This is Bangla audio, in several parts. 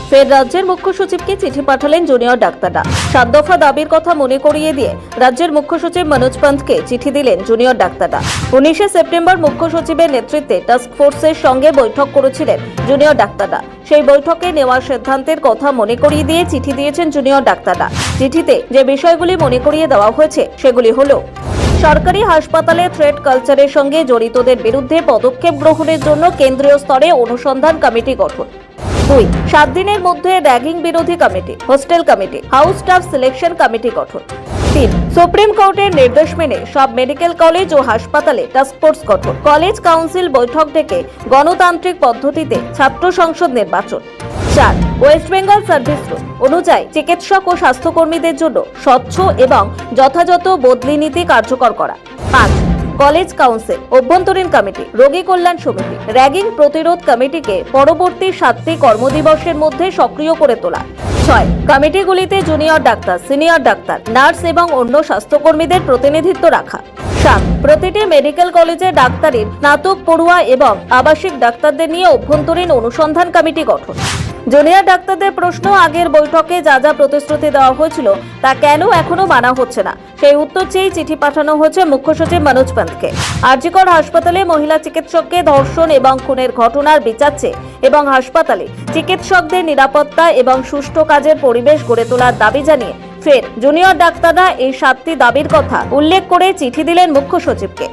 ফের রাজ্যের মুখ্য সচিবকে চিঠি পাঠালেন জুনিয়র ডাক্তাররা। 7 দফা দাবির কথা মনে করিয়ে দিয়ে রাজ্যের মুখ্য সচিব মনোজ পান্থকে চিঠি দিলেন জুনিয়র ডাক্তাররা। 19 সেপ্টেম্বর মুখ্য সচিবের নেতৃত্বে টাস্ক ফোর্সের সঙ্গে বৈঠক করেছিলেন জুনিয়র ডাক্তাররা। সেই বৈঠকে নেওয়ার সিদ্ধান্তের কথা মনে করিয়ে দিয়ে চিঠি দিয়েছেন জুনিয়র ডাক্তাররা। চিঠিতে যে বিষয়গুলি মনে করিয়ে দেওয়া হয়েছে সেগুলি হলো: সরকারি হাসপাতালে থ্রেট কালচারের সঙ্গে জড়িতদের বিরুদ্ধে পদক্ষেপ গ্রহণের জন্য কেন্দ্রীয় স্তরে অনুসন্ধান কমিটি গঠন। 2. 7 দিনের মধ্যে র্যাগিং বিরোধী committee, hostel committee, house staff selection committee গঠন। 3. সুপ্রিম কোর্টের নির্দেশ মেনে সব মেডিকেল কলেজ ও হাসপাতালে টাস্কফোর্স গঠন। কলেজ কাউন্সিল বৈঠক ডেকে গণতান্ত্রিক পদ্ধতিতে ছাত্র সংসদ নির্বাচন। 4. ওয়েস্ট বেঙ্গল সার্ভিস রুল অনুযায়ী চিকিৎসক ও স্বাস্থ্যকর্মীদের জন্য স্বচ্ছ এবং যথাযথ বদলি নীতি কার্যকর করা। 5. কলেজ কাউন্সিল, অভ্যন্তরীণ কমিটি, রোগী কল্যাণ সমিতি, র্যাগিং প্রতিরোধ কমিটিকে পরবর্তী 7টি কর্মদিবসের মধ্যে সক্রিয় করে তোলা। 6. কমিটিগুলিতে junior doctor, senior doctor, nurse এবং অন্য স্বাস্থ্যকর্মীদের প্রতিনিধিত্ব রাখা। 7. প্রতিটি মেডিকেল কলেজে ডাক্তারির স্নাতক পড়ুয়া এবং আবাসিক ডাক্তারদের নিয়ে অভ্যন্তরীণ অনুসন্ধান কমিটি গঠন। জুনিয়র ডাক্তারদের প্রশ্ন, আগের বৈঠকে যা যা প্রতিশ্রুতি দেওয়া হয়েছিল তা কেন এখনো মানা হচ্ছে না, সেই উত্তর চেয়ে চিঠি পাঠানো হয়েছে মুখ্য সচিব মনোজ পান্থকে। আরজিকর হাসপাতালে মহিলা চিকিৎসককে ধর্ষণ এবং খুনের ঘটনার বিচার চেয়ে এবং হাসপাতালে চিকিৎসকদের নিরাপত্তা এবং সুষ্ঠু কাজের পরিবেশ গড়ে তোলার দাবি জানিয়ে ফের জুনিয়র ডাক্তাররা এই 7টি দাবির কথা উল্লেখ করে চিঠি দিলেন মুখ্য সচিবকে।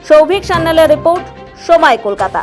সৌভিক সান্যালের রিপোর্ট, সময়, কলকাতা।